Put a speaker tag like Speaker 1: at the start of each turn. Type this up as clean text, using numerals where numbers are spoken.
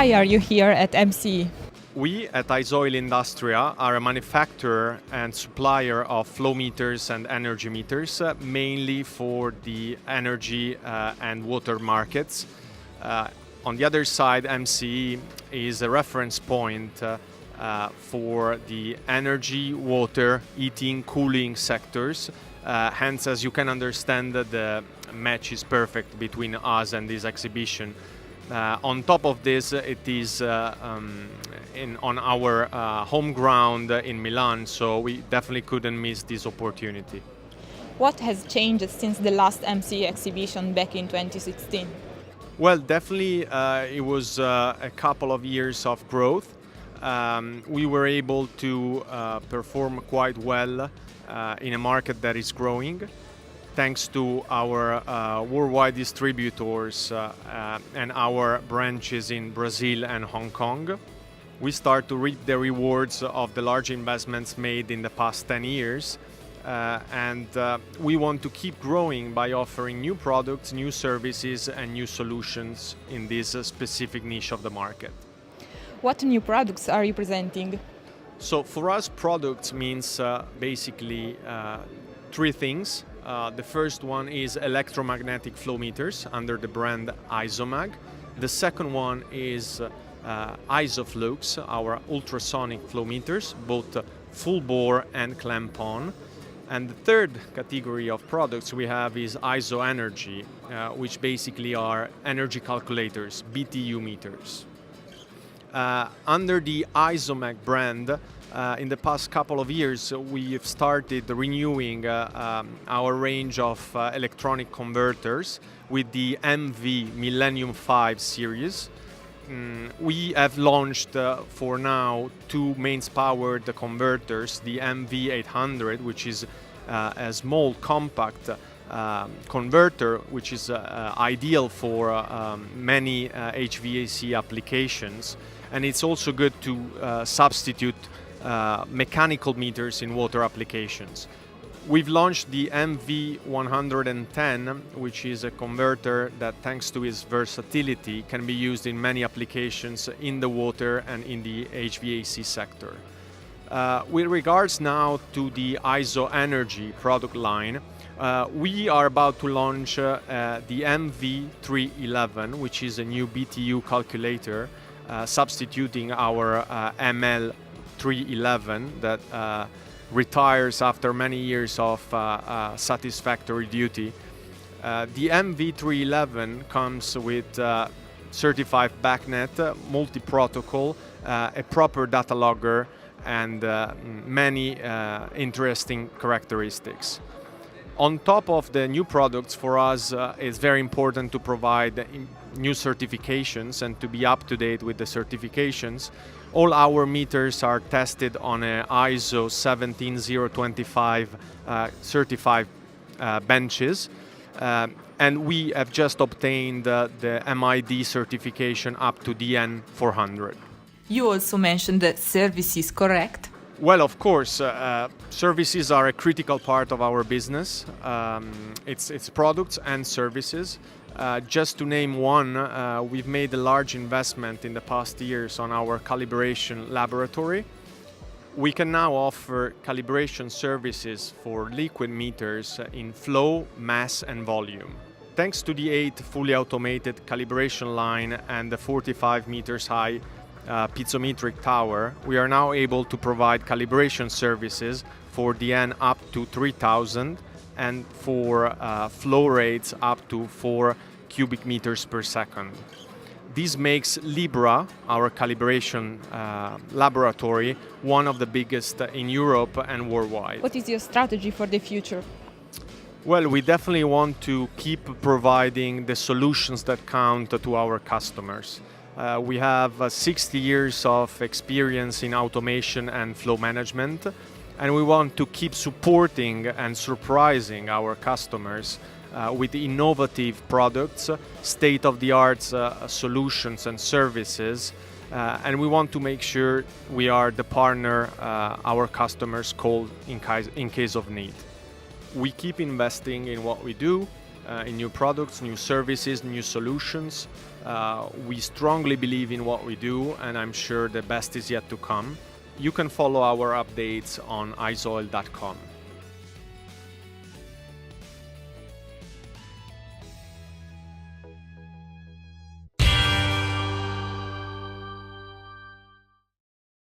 Speaker 1: Why are you here at MC?
Speaker 2: We at ISOIL Industria are a manufacturer and supplier of flow meters and energy meters, mainly for the energy and water markets. On the other side, MCE is a reference point for the energy, water, heating, cooling sectors. Hence, as you can understand, the match is perfect between us and this exhibition. On top of this, it is on our home ground in Milan, so we definitely couldn't miss this opportunity.
Speaker 1: What has changed since the last MC exhibition back in 2016?
Speaker 2: Well, definitely it was a couple of years of growth. We were able to perform quite well in a market that is growing, thanks to our worldwide distributors and our branches in Brazil and Hong Kong. We start to reap the rewards of the large investments made in the past 10 years. And we want to keep growing by offering new products, new services and new solutions in this specific niche of the market.
Speaker 1: What new products are you presenting?
Speaker 2: So for us, products means basically three things. The first one is electromagnetic flow meters under the brand isomag. The second one is isoflux, our ultrasonic flow meters, both full bore and clamp on. And the third category of products we have is ISO energy, which basically are energy calculators, BTU meters. Under the isomag brand, in the past couple of years, we've started renewing our range of electronic converters with the MV Millennium 5 series. We have launched for now two mains-powered converters, the MV 800, which is a small compact converter, which is ideal for many HVAC applications, and it's also good to substitute mechanical meters in water applications. We've launched the MV110, which is a converter that, thanks to its versatility, can be used in many applications in the water and in the HVAC sector. With regards now to the ISO Energy product line, we are about to launch the MV311, which is a new BTU calculator, substituting our ML311 that retires after many years of satisfactory duty. The MV311 comes with certified backnet, multi-protocol, a proper data logger, and many interesting characteristics. On top of the new products, for us, it's very important to provide new certifications and to be up to date with the certifications. All our meters are tested on a ISO 17025 certified benches, and we have just obtained the MID certification up to DN 400.
Speaker 1: You also mentioned that services, correct?
Speaker 2: Well, of course, services are a critical part of our business. It's products and services. Just to name one, we've made a large investment in the past years on our calibration laboratory. We can now offer calibration services for liquid meters in flow, mass and volume. Thanks to the 8 fully automated calibration line and the 45 meters high piezometric tower, we are now able to provide calibration services for DN up to 3000 and for flow rates up to 4 cubic meters per second. This makes Libra, our calibration laboratory, one of the biggest in Europe and worldwide.
Speaker 1: What is your strategy for the future?
Speaker 2: Well, we definitely want to keep providing the solutions that count to our customers. We have 60 years of experience in automation and flow management, and we want to keep supporting and surprising our customers with innovative products, state-of-the-art solutions and services, and we want to make sure we are the partner our customers call in case of need. We keep investing in what we do. in new products, new services, new solutions. We strongly believe in what we do, and I'm sure the best is yet to come. You can follow our updates on isoil.com.